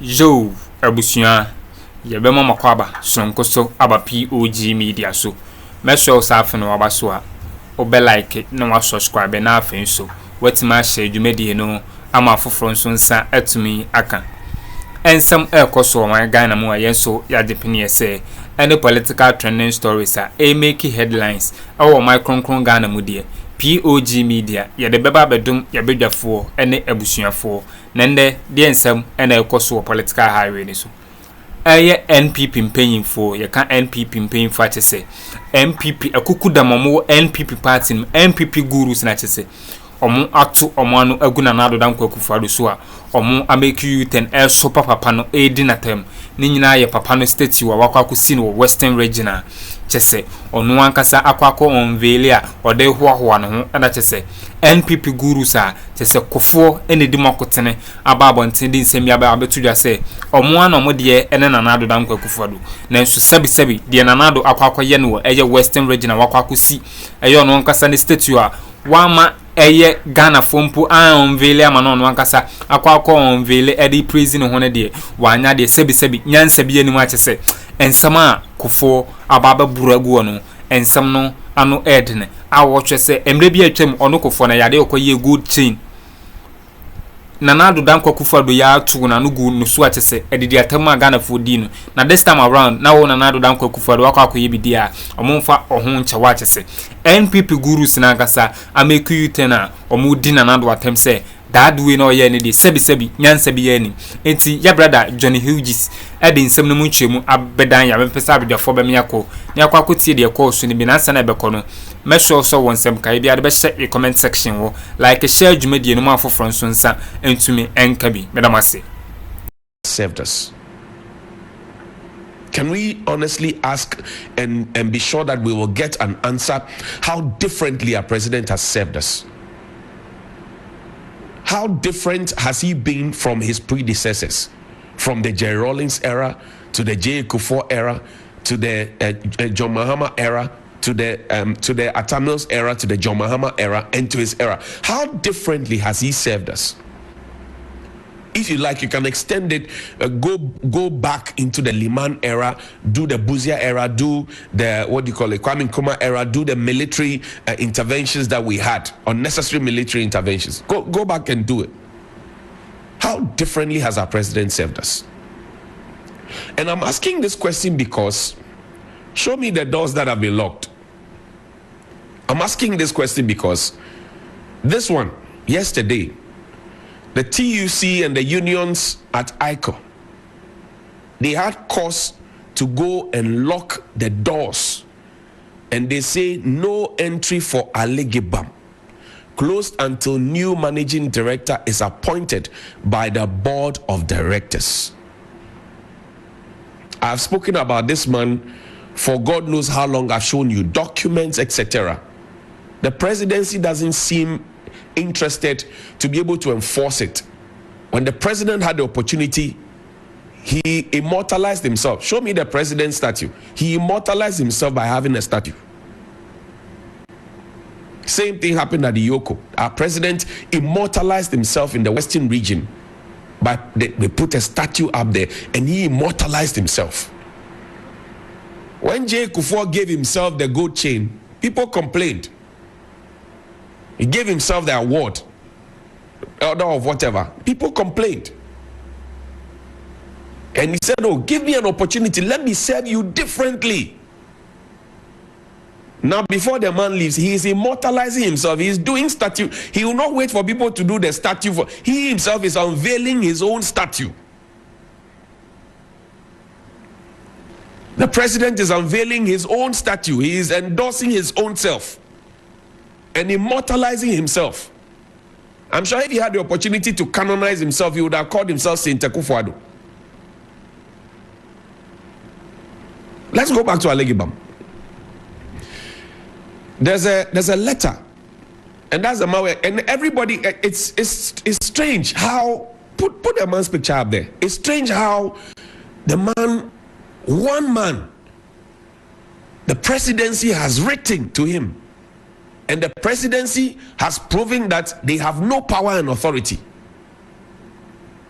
Yo, Abusia, Yabema Makwaba, Sonkoso, Aba POG Media so. Mesho Safin Wabaswa, Obe like it, no one subscribe and nothing so. What's my shade you made no, I'm a for Sonsa at me, Aka. And some air coso, my Ghana more yen so, Yadipini say, and the political trending stories are a making headlines, our micron Ghana Mudia. POG Media, ya de beba bedum ya bedwafo ene abusuafo nende de ensem ene ekoso political highway ni so eye NPP mpanyimfo ya ka NPP mpanyimfo atese MPP akukudamamo NPP party MPP gurus na atese omo atu omo anu aguna na adodan Akuffo ado so a omo ameki U10 so papa no edi natem ni nyina ye papa no state wa wakwakusi no Western Regional chese onu ankasa akwako onvele a ode hoahoa no ho na chese NPP gurus a chese Kuffuor ene dimokotene ababonten din semi abetudwa se omo an omo de ene nanado dan Akuffo ado na nso sebi de nanado akwako ye no eye Western Regional wakwakusi eye onu ankasa ne state wa wama eye Ghana fompo an onvele ama no ankasa akwako onvele edi praise no hone de wanya de sebi nyansa bi eni ma chese ensama Kuffuor ababa buragu no ensam no ano edne awo twese emre bi atwam ono Kuffuor na yade okoye good chain nanado dan Akuffo ado ya tu na no gu no so atese edidi atama Ghana fo di no na this time around na wo nanado dan Akuffo ado akoye bi dia omomfa ohun nchewa atese NPP gurus na gasa ameku yutena omu di nanado atem se that way no ye ni de sebi nyansa bi ye ni enti ya brother Johnny Hughes edi nsem no munchemu abedan ya mepesa abedafo be miako ni akwakotie de call so ni bi nansa na beko no mesho so wonsem kai bi ade be share comment section wo like share dwumadi no afoforo nso nsa entumi enka bi medamase served us. Can we honestly ask and be sure that we will get an answer how differently our president has served us? How different has he been from his predecessors? From the J. Rawlings era to the J. Kuffuor era to the John Mahama era to the Atamils era to the John Mahama era and to his era. How differently has he served us? If you like, you can extend it, go back into the Liman era, do the Buzia era, do the, Kwame Nkrumah era, do the military interventions that we had, unnecessary military interventions. Go back and do it. How differently has our president served us? And I'm asking this question because show me the doors that have been locked. I'm asking this question because this one, yesterday, the TUC and the unions at ICO, they had cause to go and lock the doors. And they say no entry for Alegibam. Closed until new managing director is appointed by the board of directors. I've spoken about this man for God knows how long. I've shown you documents, etc. The presidency doesn't seem interested to be able to enforce it. When the president had the opportunity, he immortalized himself. Show me the president's statue. He immortalized himself by having a statue. Same thing happened at the Yoko. Our president immortalized himself in the Western region, but they put a statue up there and he immortalized himself. When J. Kuffuor gave himself the gold chain, people complained. He gave himself the award, order of whatever. People complained. And he said, oh, give me an opportunity. Let me serve you differently. Now, before the man leaves, he is immortalizing himself. He is doing statue. He will not wait for people to do the statue. He himself is unveiling his own statue. The president is unveiling his own statue. He is endorsing his own self and immortalizing himself. I'm sure if he had the opportunity to canonize himself, he would have called himself Saint Akuffo. Let's go back to Alegibam. There's a letter, and that's the man. And everybody, it's strange how put the man's picture up there. It's strange how the man, one man, the presidency has written to him. And the presidency has proven that they have no power and authority.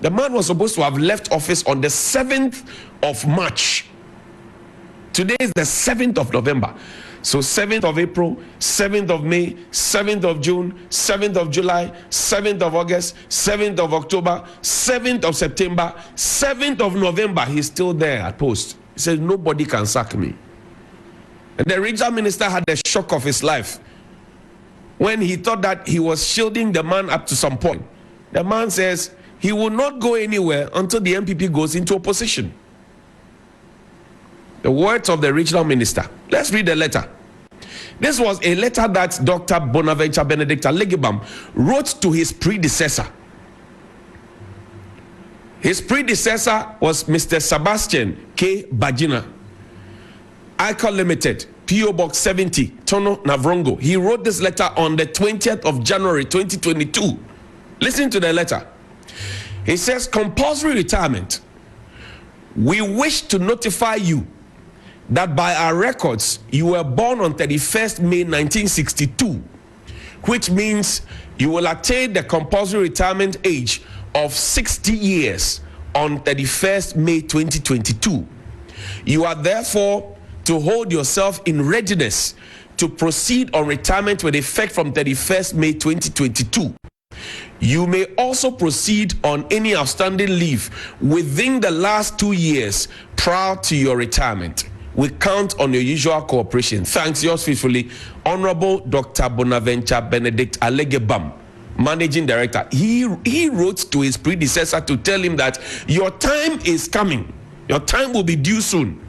The man was supposed to have left office on the 7th of March. Today is the 7th of November. So 7th of April, 7th of May, 7th of June, 7th of July, 7th of August, 7th of October, 7th of September, 7th of November. He's still there at post. He says, nobody can sack me. And the regional minister had the shock of his life when he thought that he was shielding the man up to some point. The man says he will not go anywhere until the MPP goes into opposition. The words of the regional minister. Let's read the letter. This was a letter that Dr. Bonaventure Benedict Alegbam wrote to his predecessor. His predecessor was Mr. Sebastian K. Bajina, ICO Limited, PO Box 70, Tono, Navrongo. He wrote this letter on the 20th of January 2022. Listen to the letter. He says, compulsory retirement. We wish to notify you that by our records, you were born on 31st May 1962, which means you will attain the compulsory retirement age of 60 years on 31st May 2022. You are therefore to hold yourself in readiness to proceed on retirement with effect from 31st May 2022. You may also proceed on any outstanding leave within the last 2 years prior to your retirement. We count on your usual cooperation. Thanks, yours faithfully, Honorable Dr. Bonaventure Benedict Alegbam, Managing Director. He wrote to his predecessor to tell him that your time is coming. Your time will be due soon.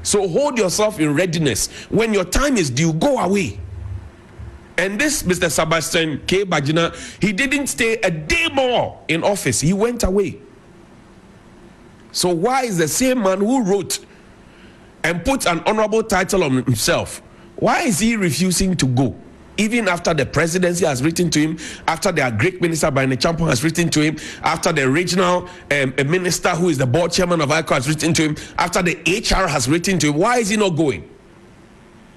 So hold yourself in readiness. When your time is due, go away. And this Mr. Sebastian K. Bajina, he didn't stay a day more in office. He went away. So why is the same man who wrote and put an honorable title on himself, why is he refusing to go? Even after the presidency has written to him, after the Greek minister Bawumia has written to him, after the regional minister who is the board chairman of ICO has written to him, after the HR has written to him, why is he not going?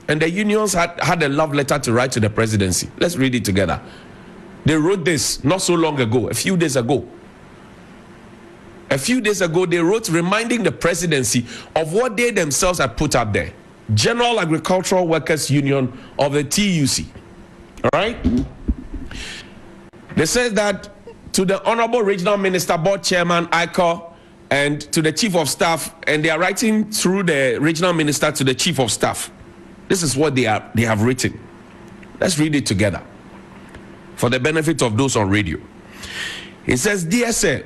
And the unions had a love letter to write to the presidency. Let's read it together. They wrote this not so long ago, a few days ago. A few days ago, they wrote reminding the presidency of what they themselves had put up there. General Agricultural Workers Union of the TUC. All right? They said that to the Honorable Regional Minister, Board Chairman, ICO, and to the Chief of Staff, and they are writing through the Regional Minister to the Chief of Staff. This is what they have written. Let's read it together for the benefit of those on radio. It says, Dear Sir,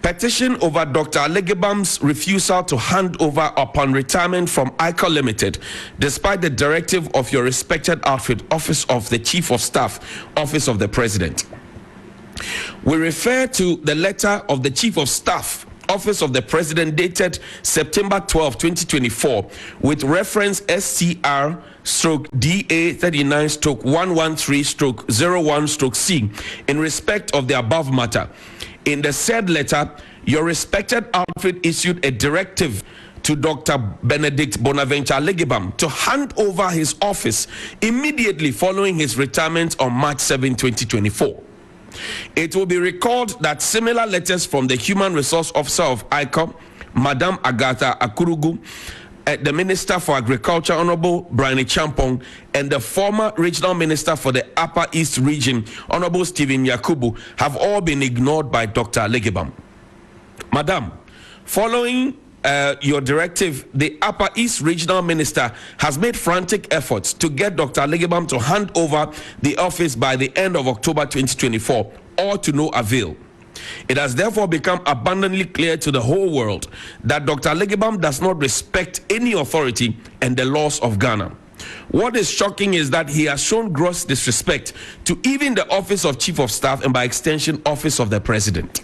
petition over Dr. Alegbam's refusal to hand over upon retirement from ICO Limited, despite the directive of your respected outfit, Office of the Chief of Staff, Office of the President. We refer to the letter of the Chief of Staff, Office of the President, dated September 12, 2024, with reference SCR/DA39/113/01/C in respect of the above matter. In the said letter, your respected outfit issued a directive to Dr. Benedict Bonaventure Alegbam to hand over his office immediately following his retirement on March 7, 2024. It will be recalled that similar letters from the Human Resource Officer of ICO, Madam Agatha Akurugu, the Minister for Agriculture, Honorable Brian Champong, and the former Regional Minister for the Upper East Region, Honorable Stephen Yakubu, have all been ignored by Dr. Alegbam. Madam, following your directive, the Upper East Regional Minister has made frantic efforts to get Dr. Alegbam to hand over the office by the end of October 2024, all to no avail. It has therefore become abundantly clear to the whole world that Dr. Alegbam does not respect any authority and the laws of Ghana. What is shocking is that he has shown gross disrespect to even the Office of Chief of Staff and by extension Office of the President.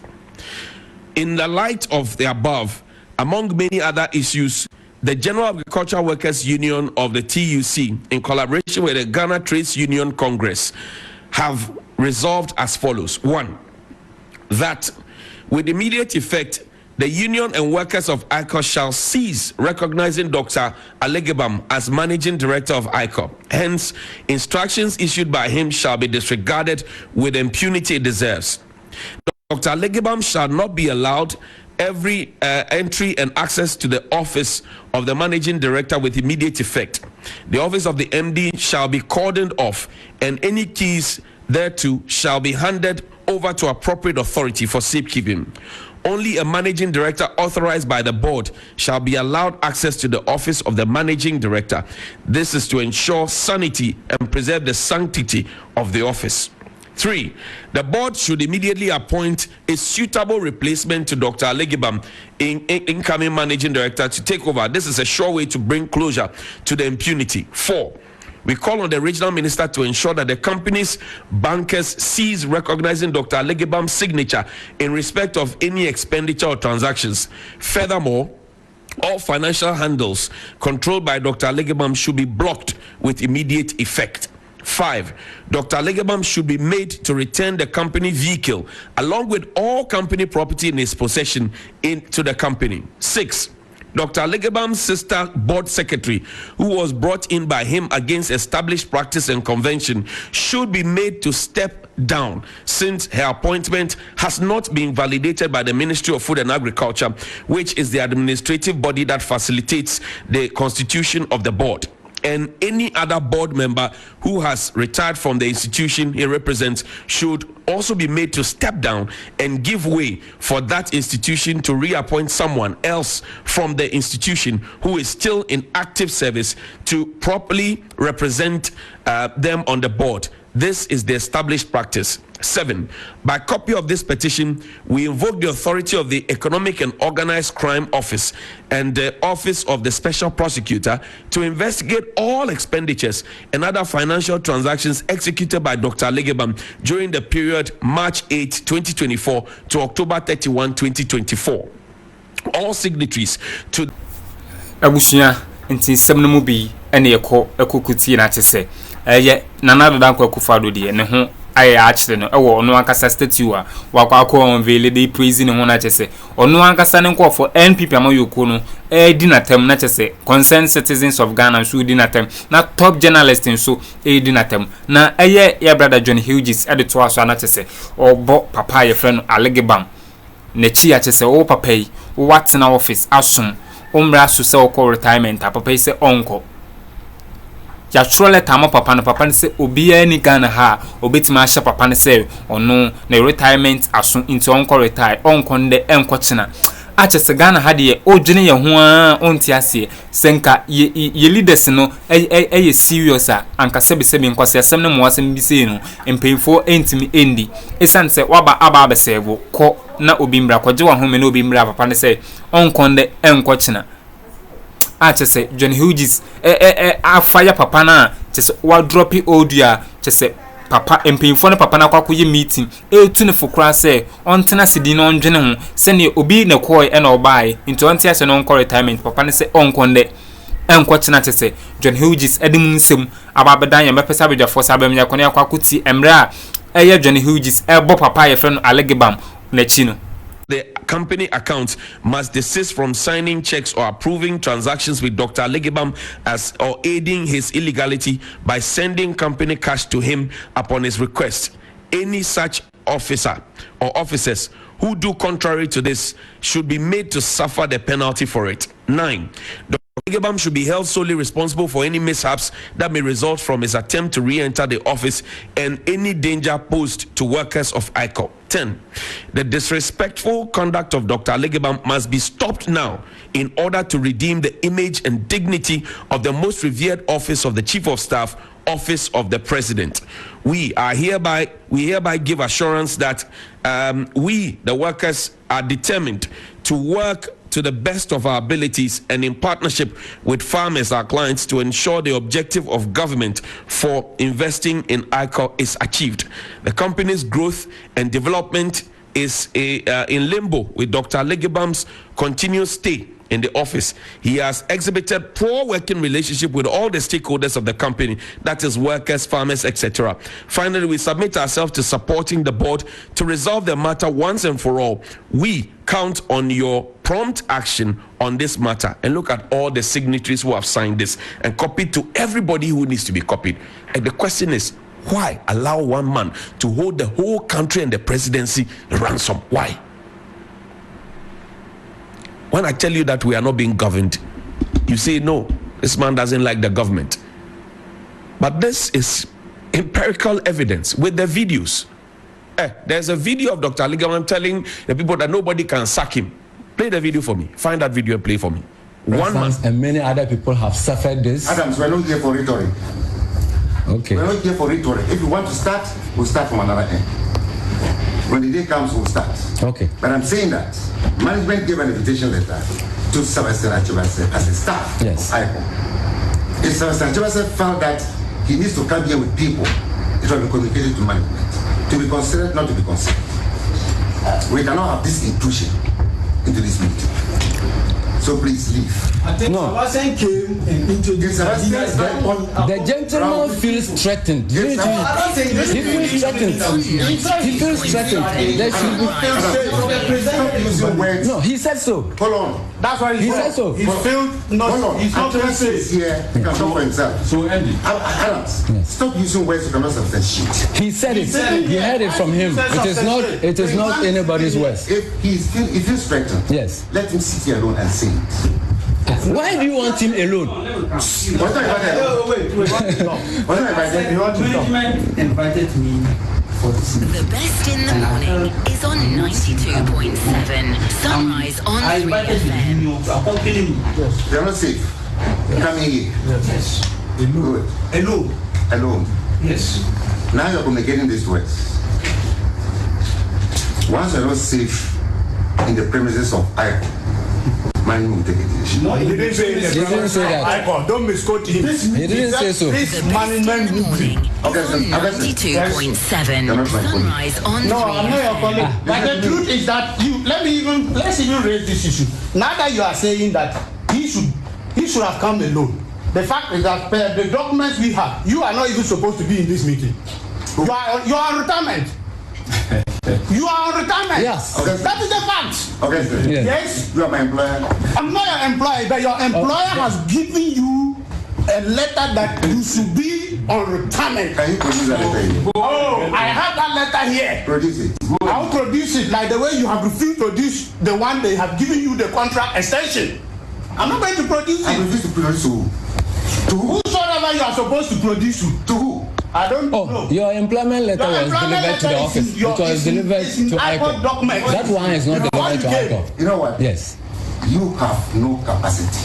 In the light of the above, among many other issues, the General Agricultural Workers Union of the TUC, in collaboration with the Ghana Trades Union Congress, have resolved as follows. 1. That with immediate effect, the union and workers of ICO shall cease recognizing Dr. Alegbam as Managing Director of ICO. Hence, instructions issued by him shall be disregarded with the impunity it deserves. Dr. Legebam shall not be allowed every entry and access to the office of the managing director with immediate effect. The office of the MD shall be cordoned off, and any keys thereto shall be handed over to appropriate authority for safekeeping. Only a managing director authorized by the board shall be allowed access to the office of the managing director. This is to ensure sanity and preserve the sanctity of the office. 3. The board should immediately appoint a suitable replacement to Dr. Legebam, incoming managing director, to take over. This is a sure way to bring closure to the impunity. 4. We call on the regional minister to ensure that the company's bankers cease recognizing Dr. Legebam's signature in respect of any expenditure or transactions. Furthermore, all financial handles controlled by Dr. Legebam should be blocked with immediate effect. 5. Dr. Legebam should be made to return the company vehicle along with all company property in his possession into the company. 6. Dr. Legebam's sister board secretary, who was brought in by him against established practice and convention, should be made to step down since her appointment has not been validated by the Ministry of Food and Agriculture, which is the administrative body that facilitates the constitution of the board. And any other board member who has retired from the institution he represents should also be made to step down and give way for that institution to reappoint someone else from the institution who is still in active service to properly represent them on the board. This is the established practice. 7. By copy of this petition, we invoke the authority of the Economic and Organized Crime Office and the Office of the Special Prosecutor to investigate all expenditures and other financial transactions executed by Dr. Legebam during the period March 8, 2024 to October 31, 2024. All signatories to Abusunya nti nsɛm no mu bi ene ekokuti na tese nana dodan kwa Akuffo de ne ho aye Ǎňջr no ewo ono ankasa statue a wakwa unveil dey praise ne ho na tese ono ankasa ne nkofo NPP amayoko no di na tem na tese concerned citizens of Ghana so di na tem na top journalist nso di na tem na ya brother John Hughes e de to aso na tese obo papa ye friend Legebam na chi ya tese o papa yi wo watena office asom umra so se okọ retirement papa yi se onko ya Šč0ljd tama papa no se obiya ni Ghana ha obetima ahye papa no se ono na retirement aso into onko retire onko nde enko chena achese Ghana ha de odwene ye ho a onti ase senka ye leaders no ye serious a anka sebe nkwase asem no mo asem bi se no empemfo entimi endi esanse waba aba sevo ko na obimbra kwaje wa home na obimbra papa no se onko nde enko chena achese John Hughes afire papa na chese wa drop audio chese papa empinfo na papa na kwakoye meeting etu ne fokra se ontena sidi no ndwene ho se ne obi na koy e na obai into onti ase no onko retirement papa ne se onkonde enko chena chese John Hughes edim nsem ababedan ya mepesa bedwafo sabam ya kone akwakuti emra eye John Hughes ebo papa ye friend Legebam na chi no. The company accounts must desist from signing checks or approving transactions with Dr. Legebam or aiding his illegality by sending company cash to him upon his request. Any such officer or officers who do contrary to this should be made to suffer the penalty for it. 9. Dr. Legebam should be held solely responsible for any mishaps that may result from his attempt to re-enter the office and any danger posed to workers of ICO. 10. The disrespectful conduct of Dr. Legebam must be stopped now in order to redeem the image and dignity of the most revered office of the Chief of Staff, Office of the President. We hereby give assurance that we, the workers, are determined to work to the best of our abilities and in partnership with farmers, our clients, to ensure the objective of government for investing in ICO is achieved. The company's growth and development is in limbo with Dr. Legebam's continuous stay in the office. He has exhibited poor working relationship with all the stakeholders of the company, that is workers, farmers, etc. Finally, we submit ourselves to supporting the board to resolve the matter once and for all. We count on your prompt action on this matter. And look at all the signatories who have signed this and copied to everybody who needs to be copied. And the question is, Why allow one man to hold the whole country and the presidency ransom? Why? When I tell you that we are not being governed, you say, no, this man doesn't like the government. But this is empirical evidence with the videos. There's a video of Dr. Aligaman telling the people that nobody can sack him. Play the video for me. Find that video and play for me. One man. And many other people have suffered this. Adams, we're not here for rhetoric. Okay. We're not here for rhetoric. If you want to start, we'll start from another end. When the day comes, we'll start. Okay. But I'm saying that management gave an invitation letter to Šč0lď as a staff Yes. of ICO. If Šč0lď felt that he needs to come here with people, it will be communicated to management. To be considered, not to be considered. We cannot have this intrusion into this meeting. So please leave. No. came and introduced The gentleman feels threatened. He feels threatened. He feels threatened. There should be... No, he said so. Hold on. That's why He said so. He's filled. Not. He's not is here. He can talk for himself. So Andy, Adams, stop using words you cannot substantiate. He said it. He heard it from him. It is not anybody's words. If he feels threatened, Yes. let him sit here alone and say it. Why do you want him alone? What's that about that? wait. What's that about that? You want to talk? Management invited me for this meeting. The best in the morning is on 92.7. Sunrise on I 3 invited FM. you to accompany me. They're not safe. Come in here. Yes. Good. Alone. Alone. Yes. Now you're communicating these words. Once you're not safe in the premises of ICO, man will take a decision. No, he didn't say it. He didn't say that. Icon, don't misquote him. He didn't say so. This The best in management the morning meeting. is on 92.7. You're not my colleague. Sunrise on 3 No, I'm not your FM. colleague. But the truth is that let's even raise this issue. Now that you are saying that he should have come alone. The fact is that per the documents we have, you are not even supposed to be in this meeting. You are on retirement. You are on retirement. Yes. Okay. That is the fact. Okay, sir. Yeah. Yes. You are my employer. I'm not your employer, but your employer has given you a letter that you should be on retirement. Can you produce that letter here? Oh, I have that letter here. Produce it. I will produce it like the way you have refused to produce the one they have given you the contract extension. I'm not going to produce I it. refuse to produce to who? To who? Whosoever you are supposed to produce to. To who? I don't know. Oh, your employment letter Your was employment delivered to the letter office. is in your- It was is in- delivered is in to ICO ICO. document. That one is not Before delivered to you came. ICO. You know what? Yes. You have no capacity.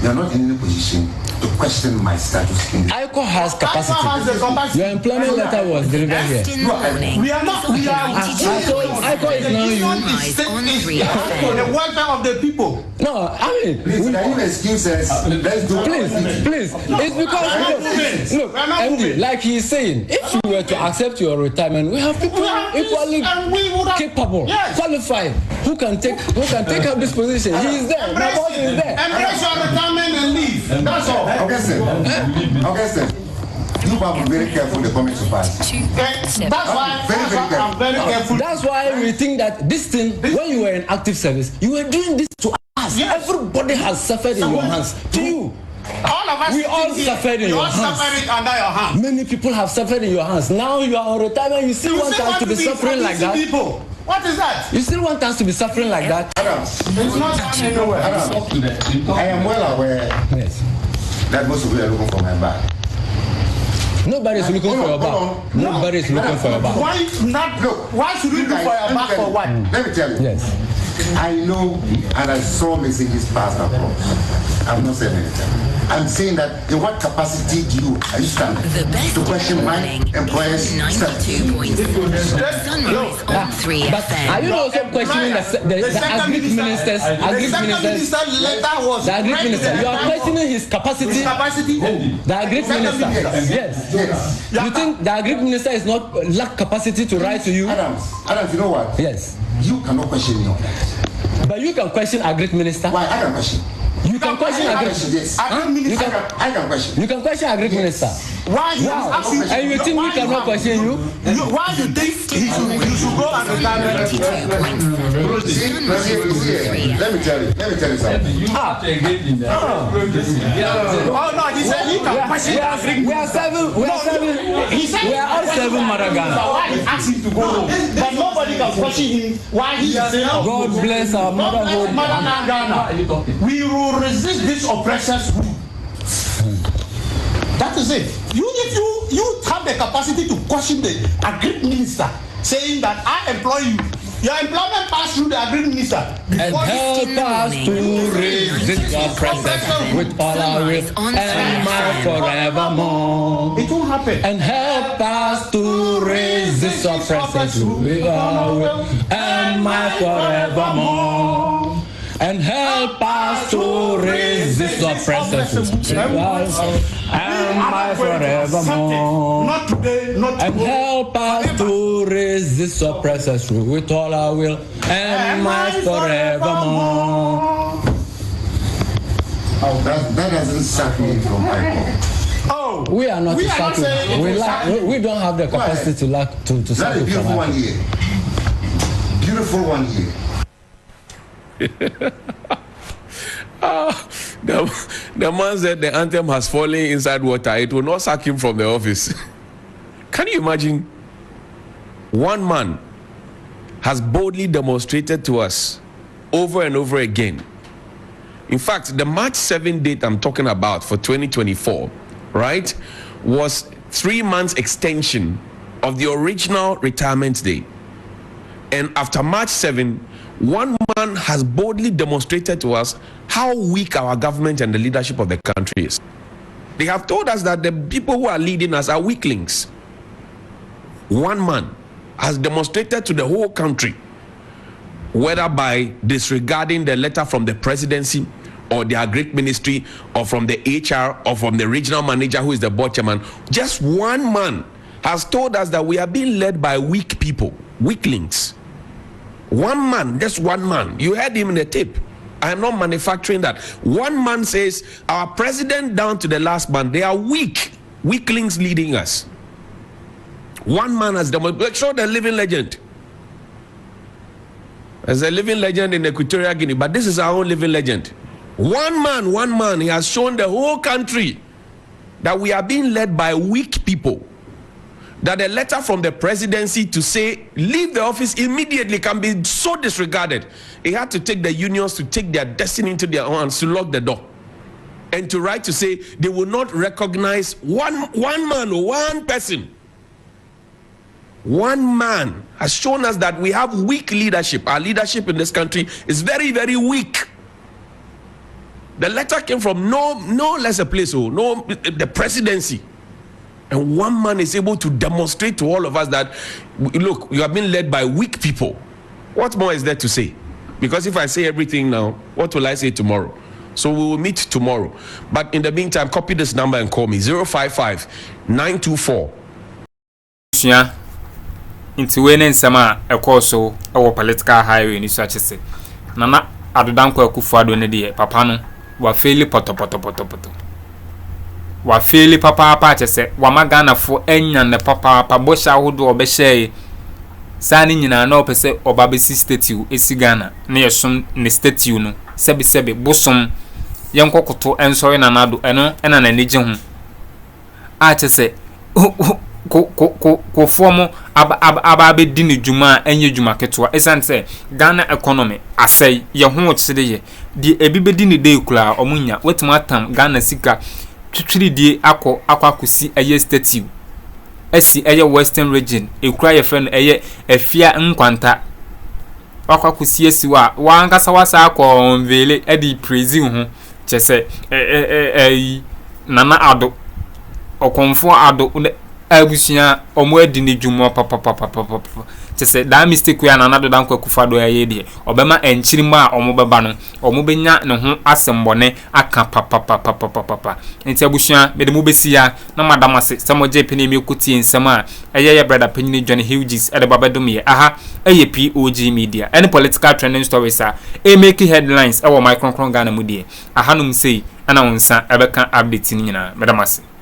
You are not in any position to question my status in this. ICO has ICO has capacity. the capacity. Your employment letter was delivered Best here. in the morning We are not. is on We are. ICO is not you. Sunrise on 3 for FM. the welfare of the people. No, I mean, Please, can you excuse us? Let's do please. It's because look, MD, like he's saying, if you were to accept your retirement, we have people equally And we would have capable, Yes. qualified, who can take up this position. He is there. My boss is there. Embrace your retirement and leave. That's all. Okay, sir. Okay, sir. You have to be very careful the comments you pass. That's why I'm very careful. That's why we think that this thing, when you were in active service, you were doing this to us. Yes. Everybody has suffered in your hands. To you. All of us. We all sitting here, suffered in we your all hands. suffered it under your hands. Many people have suffered in your hands. Now you are on retirement. You still want us to be suffering like that? People. What is that? You still want us to be suffering like that? Adams, It's not going anywhere. I am well aware Yes. that most of you are looking for my bag. Nobody is looking for your back. Nobody is looking for your back. Why not? Look, Why should we look for your back for what? Let me tell you. Yes. I know and I saw messages passed across. I'm not saying anything. I'm saying that in what capacity are you standing The best to in the question my morning is employer's on status? 92.7. Sunrise on 3 But are FM. you also questioning the agric ministers? The second minister letter was. The agric minister. You are questioning his capacity. His capacity. The agric minister. Yes. Yes. You think the agric minister is not lack capacity to write to you? Adams, you know what? Yes. You cannot question me on that. But you can question agric minister. Why? I can question. You can question I can question. You can question Agri Minister. Why he has asked you? And you think we cannot question you? Why you think you should go and retire? Let me tell you something. You have to engage in that. Oh no, he said he can question Agri. We are seven. He said we are all 7 Madagascar. Why he asked him to go home? But nobody can question him. Why he is saying God bless our motherhood. Ghana. We will resist this oppressor's rule. That is it. If you have the capacity to question the Agri Minister, saying that I employ you, your employment passed through the Agri Minister. And help us to resist oppression with all our will and might forevermore. It won't happen. And help us to resist oppression with all our will and might forevermore. And help us to resist oppression with all our will and might forevermore. Not today, not and help us to resist oppression with all our will and might forevermore. That doesn't sack me from my point. Oh, we are not sacking. We don't have the capacity to sack it from our Beautiful one here. The man said the anthem has fallen inside water. It will not sack him from the office. Can you imagine? One man has boldly demonstrated to us over and over again. In fact, the March 7 date I'm talking about for 2024, right, was 3 months extension of the original retirement day. And after March 7, one man has boldly demonstrated to us how weak our government and the leadership of the country is. They have told us that the people who are leading us are weaklings. One man has demonstrated to the whole country, whether by disregarding the letter from the presidency or the Agri Ministry or from the HR or from the regional manager who is the board chairman, just one man has told us that we are being led by weak people, weaklings. One man, just one man. You heard him in the tape. I am not manufacturing that. One man says, our president down to the last man, they are weaklings leading us. One man has demonstrated. Show the living legend. There's a living legend in Equatorial Guinea, but this is our own living legend. One man, he has shown the whole country that we are being led by weak people. That a letter from the presidency to say leave the office immediately can be so disregarded. He had to take the unions to take their destiny into their hands, to lock the door, and to write to say they will not recognize one man or one person. One man has shown us that we have weak leadership. Our leadership in this country is very, very weak. The letter came from no less a place, the presidency. And one man is able to demonstrate to all of us that, look, you have been led by weak people. What more is there to say? Because if I say everything now, what will I say tomorrow? So we will meet tomorrow. But in the meantime, copy this number and call me 055-924. Yeah. Into when in summer a course or political highway in such a say. Nana Addo Kuffuor&Npp, Papano, were fairly poto. Wa feli papa chese wa magana fo enya ne papa bosha hodo obehye sani nyina na opese obabesi statue esigana na yesom ne statue no sebe bosom yenkokoto ensori na nado eno ena na neje ho a chese ko fomo aba be di ne djuma enye djuma ketwa esanse Ghana economy asai ye ho chede ye di ebibedi ne dey kula omunya wetima tam Ghana sika twitwiri akwakusi eye statue esi eye western region ekura ye friend eye afia nkwanta akwakusi esi wa ankasa wasa akọ mvele edi praise hu chese nana Addo okonfo Addo abusia omo edi ne dwumo papa te say that mistake we na do dan Akuffo do ye de obema enchirima a omo beba no omo benya ne ho asembone aka papa enti abusua me de mo besia na madam ase samoje pene mi okuti ensem a eye brother Panyini John Hughes e de babedom ye aha eye POG Media any political trending stories a make headlines e wo microphone Ghana mu de aha num sei ana wonsa ebeka update ni nyina madam ase